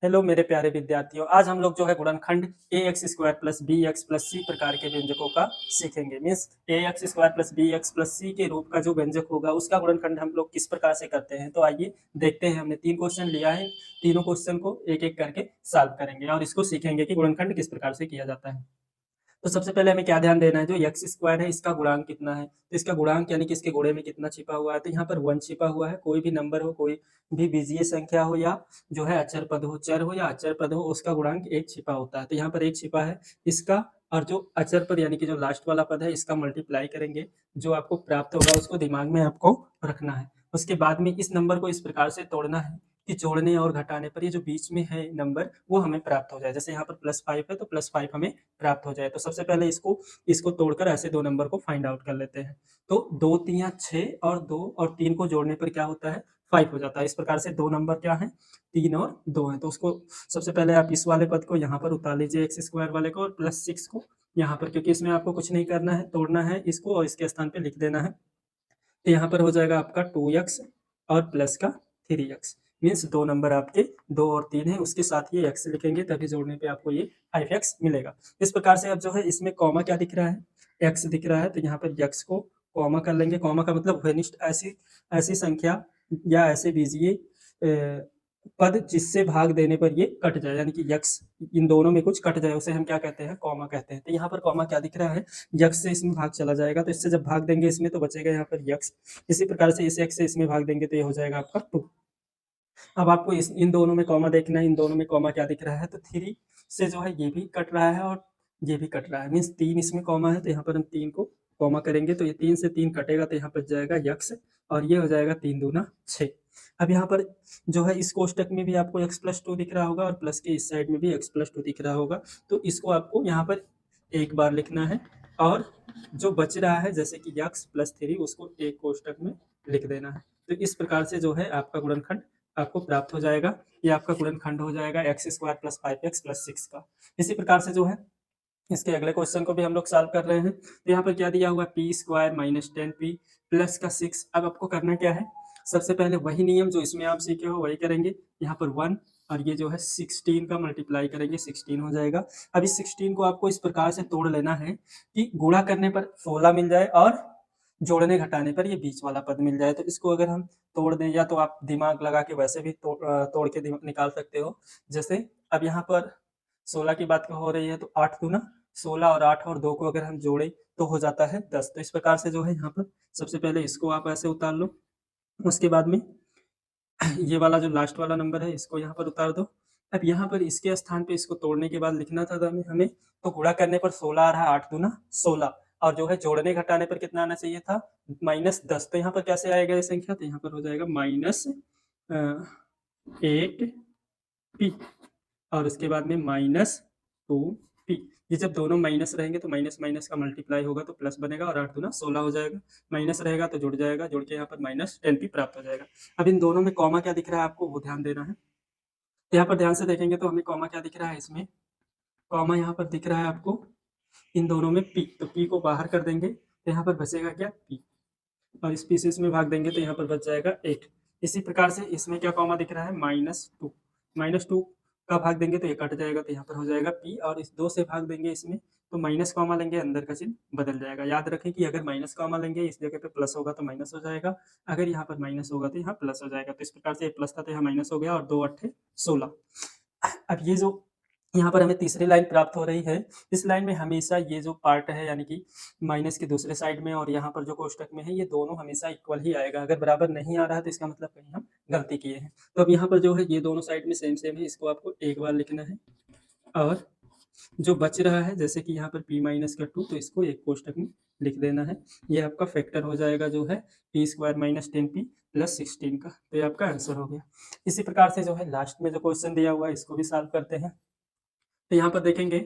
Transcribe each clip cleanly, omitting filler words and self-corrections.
Hello मेरे प्यारे विद्यार्थियों, आज हम लोग जो है गुणनखंड A X square plus B X plus C प्रकार के व्यंजकों का सीखेंगे। Means A X square plus B X plus C के रूप का जो व्यंजक होगा उसका गुणनखंड हम लोग किस प्रकार से करते हैं। तो आइए देखते हैं। हमने 3 क्वेश्चन लिया है, तीनों क्वेश्चन को एक एक करके सॉल्व करेंगे और इसको सीखेंगे कि गुणनखंड किस प्रकार से किया जाता है। तो सबसे पहले हमें क्या ध्यान देना है, जो एक्स स्क्वायर है इसका गुणांक कितना है। तो इसका गुणांक यानी कि इसके गुणे में कितना छिपा हुआ है। तो यहाँ पर 1 छिपा हुआ है। कोई भी नंबर हो, कोई भी बीजीय संख्या हो या जो है अचर पद हो, चर हो या अचर पद हो, उसका गुणांक 1 छिपा होता है। तो यहाँ पर 1 छिपा है इसका। और जो अचर पद यानी कि जो लास्ट वाला पद है इसका मल्टीप्लाई करेंगे, जो आपको प्राप्त होगा उसको दिमाग में आपको रखना है। उसके बाद में इस नंबर को इस प्रकार से तोड़ना है कि जोड़ने और घटाने पर ये जो बीच में है नंबर वो हमें प्राप्त हो जाए। जैसे यहाँ पर +5 है तो +5 हमें प्राप्त हो जाए। तो सबसे पहले इसको तोड़कर ऐसे दो नंबर को फाइंड आउट कर लेते हैं। तो 2 3 6 और 2 और 3 को जोड़ने पर क्या होता है, 5 हो जाता है। इस प्रकार से दो नंबर क्या है, 3 और 2 है। तो उसको सबसे पहले आप इस वाले पद को यहाँ पर उतार लीजिए, एक्स स्क्वायर वाले को, और +6 को यहाँ पर, क्योंकि इसमें आपको कुछ नहीं करना है, तोड़ना है इसको और इसके स्थान पे लिख देना है। तो यहाँ पर हो जाएगा आपका 2x और प्लस का 3x। मीन्स दो नंबर आपके 2 और 3 है, उसके साथ ये x लिखेंगे तभी जोड़ने पे आपको ये 5x मिलेगा। इस प्रकार से अब जो है इसमें कॉमा क्या दिख रहा है, x दिख रहा है। तो यहाँ पर x को कॉमा कर लेंगे। कॉमा का मतलब घनिष्ठ ऐसी ऐसी संख्या या ऐसे बीजीय पद जिससे भाग देने पर ये कट जाए, यानी कि यक्स इन दोनों में कुछ कट जाए, उसे हम क्या कहते हैं, कॉमा कहते हैं। तो यहाँ पर कॉमा क्या दिख रहा है, यक्स से इसमें भाग चला जाएगा। तो इससे जब भाग देंगे इसमें तो बचेगा यहाँ पर यक्स। इसी प्रकार से इस एक्स से इसमें भाग देंगे तो ये हो जाएगा आपका 2। अब आपको इन दोनों में कॉमा देखना है। इन दोनों में कॉमा क्या दिख रहा है, तो 3 से जो है ये भी कट रहा है और ये भी कट रहा है। मीन्स 3 इसमें कॉमा है तो यहाँ पर हम 3 को कॉमा करेंगे तो ये 3 से 3 कटेगा तो यहाँ पर जाएगा यक्स और ये हो जाएगा 3 दूना 6। अब यहाँ पर जो है इस कोष्टक में भी आपको x+2 दिख रहा होगा और प्लस के इस साइड में भी x+2 दिख रहा होगा। तो इसको आपको यहाँ पर एक बार लिखना है और जो बच रहा है जैसे कि x+3 उसको एक कोष्टक में लिख देना है। तो इस प्रकार से जो है आपका गुणनखंड आपको प्राप्त हो जाएगा। ये आपका गुणनखंड हो जाएगा x square plus 5x plus 6 का। इसी प्रकार से जो है इसके अगले क्वेश्चन को भी हम लोग सॉल्व कर रहे हैं। तो यहाँ पर क्या दिया हुआ, P square minus 10p plus का 6। अब आपको करना क्या है, सबसे पहले वही नियम जो इसमें आप सीखे हो वही करेंगे। यहाँ पर 1 और ये जो है 16 का मल्टीप्लाई करेंगे, 16 हो जाएगा। अब इस 16 को आपको इस प्रकार से तोड़ लेना है कि गुणा करने पर 16 मिल जाए और जोड़ने घटाने पर ये बीच वाला पद मिल जाए। तो इसको अगर हम तोड़ दें, या तो आप दिमाग लगा के वैसे भी तोड़ के निकाल सकते हो। जैसे अब यहाँ पर 16 की बात हो रही है तो 8 दूना 16 और 8 और 2 को अगर हम जोड़े तो हो जाता है 10। तो इस प्रकार से जो है यहाँ पर सबसे पहले इसको आप ऐसे उतार लो। उसके बाद में ये वाला जो लास्ट वाला नंबर है इसको यहाँ पर उतार दो। अब यहाँ पर इसके स्थान पे इसको तोड़ने के बाद लिखना था हमें, तो गुणा करने पर 16 आ रहा है, 8 दूना 16 और जो है जोड़ने घटाने पर कितना आना चाहिए था, -10। तो यहाँ पर कैसे आएगा ये संख्या, तो यहाँ पर हो जाएगा -8p और उसके बाद में -2p। ये जब दोनों माइनस रहेंगे तो माइनस माइनस का मल्टीप्लाई होगा तो प्लस बनेगा और 8 दूना 16 हो जाएगा। माइनस रहेगा तो जुड़ जाएगा, जुड़ के यहाँ पर -10p प्राप्त हो जाएगा। अब इन दोनों में कॉमा क्या दिख रहा है आपको वो ध्यान देना है। तो यहाँ पर ध्यान से देखेंगे तो हमें कॉमा क्या दिख रहा है, इसमें कॉमा यहाँ पर दिख रहा है आपको इन दोनों में p। तो p को बाहर कर देंगे तो यहाँ पर बचेगा क्या, p, और इस p से इसमें भाग देंगे तो यहाँ पर बच जाएगा 8। इसी प्रकार से इसमें क्या कॉमा दिख रहा है, -2। -2 का भाग देंगे तो ये कट जाएगा तो यहाँ पर हो जाएगा p, और इस 2 से भाग देंगे इसमें तो माइनस कॉमा लेंगे, अंदर का चिन्ह बदल जाएगा। याद रखें कि अगर माइनस कॉमा लेंगे इस जगह पे प्लस होगा तो माइनस हो जाएगा, अगर यहाँ पर माइनस होगा तो यहाँ प्लस हो जाएगा। तो इस प्रकार से प्लस था तो यहाँ माइनस हो गया और 2 8 16। अब ये जो यहाँ पर हमें तीसरी लाइन प्राप्त हो रही है, इस लाइन में हमेशा ये जो पार्ट है यानी कि माइनस के दूसरे साइड में और यहाँ पर जो कोष्टक में है ये दोनों हमेशा इक्वल ही आएगा। अगर बराबर नहीं आ रहा है तो इसका मतलब कहीं हम गलती किए हैं। तो अब यहाँ पर जो है ये दोनों साइड में सेम सेम है, इसको आपको एक बार लिखना है और जो बच रहा है जैसे कि यहाँ पर p-2 तो इसको एक कोष्टक में लिख देना है। ये आपका फैक्टर हो जाएगा जो है p square minus 10p plus 16 का। तो ये आपका आंसर हो गया। इसी प्रकार से जो है लास्ट में जो क्वेश्चन दिया हुआ है इसको भी सॉल्व करते हैं। तो यहाँ पर देखेंगे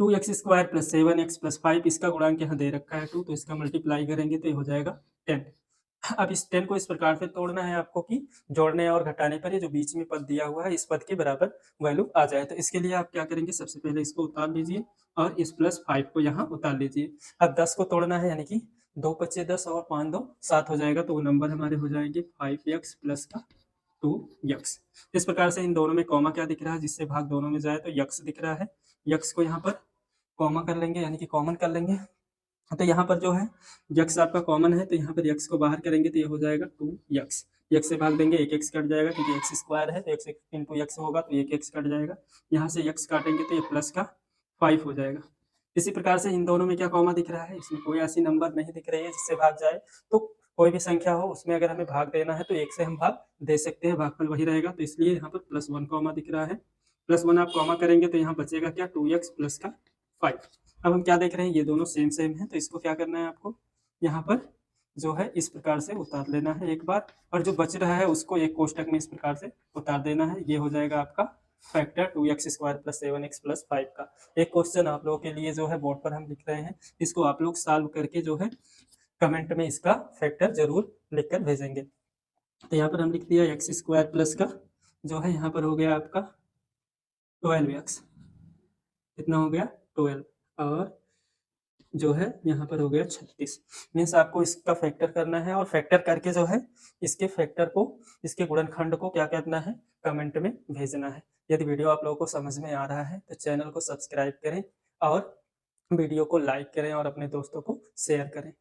2x square plus 7x plus 5, इसका गुणांक यहाँ दे रखा है 2, तो इसका मल्टीप्लाई करेंगे तो ये हो जाएगा 10। अब इस 10 को इस प्रकार से तोड़ना है आपको कि जोड़ने और घटाने पर ये जो बीच में पद दिया हुआ है इस पद के बराबर वैल्यू आ जाए। तो इसके लिए आप क्या करेंगे, सबसे पहले इसको उतार लीजिए और इस +5 को यहाँ उतार लीजिए। अब 10 को तोड़ना है यानी कि 2 × 5 = 10 और 5 × 2 = 7 हो जाएगा, तो वो नंबर हमारे हो जाएंगे 5x प्लस का 2x। इस प्रकार से इन दोनों में कॉमा क्या दिख रहा है, जिससे भाग दोनों में जाए तो x दिख रहा है। x को यहाँ पर कॉमा कर लेंगे, यानी कि कॉमन कर लेंगे। तो यहाँ पर जो है x आपका कॉमन है, तो यहाँ पर x को बाहर करेंगे तो ये हो जाएगा 2x। x से भाग देंगे, एक x कट जाएगा क्योंकि x स्क्वायर है, तो x इंटू x होगा तो एक x कट जाएगा। यहाँ से x काटेंगे तो ये प्लस का 5 हो जाएगा। इसी प्रकार से इन दोनों में क्या कॉमा दिख रहा है, इसमें कोई ऐसी नंबर नहीं दिख रही है जिससे भाग जाए। तो कोई भी संख्या हो उसमें अगर हमें भाग देना है तो एक से हम भाग दे सकते हैं, भागफल वही रहेगा। तो इसलिए यहाँ पर +1 कॉमा दिख रहा है। +1 आप कॉमा करेंगे तो यहाँ बचेगा क्या, 2x प्लस का 5। अब हम क्या देख रहे हैं, ये दोनों सेम सेम है, तो इसको क्या करना है आपको, यहाँ पर जो है इस प्रकार से उतार लेना है एक बार, और जो बच रहा है उसको एक कोष्टक में इस प्रकार से उतार देना है। ये हो जाएगा आपका factor 2x square plus 7x plus 5 का। एक क्वेश्चन आप लोगों के लिए जो है बोर्ड पर हम लिख रहे हैं, इसको आप लोग सॉल्व करके जो है कमेंट में इसका फैक्टर जरूर लिखकर भेजेंगे। तो यहाँ पर हम लिख दिया x स्क्वायर प्लस का जो है यहाँ पर हो गया आपका 12x, कितना हो गया 12, और जो है यहाँ पर हो गया 36। मीन्स आपको इसका फैक्टर करना है, और फैक्टर करके जो है इसके फैक्टर को, इसके गुणनखंड को क्या करना है, कमेंट में भेजना है। यदि वीडियो आप लोगों को समझ में आ रहा है तो चैनल को सब्सक्राइब करें और वीडियो को लाइक करें और अपने दोस्तों को शेयर करें।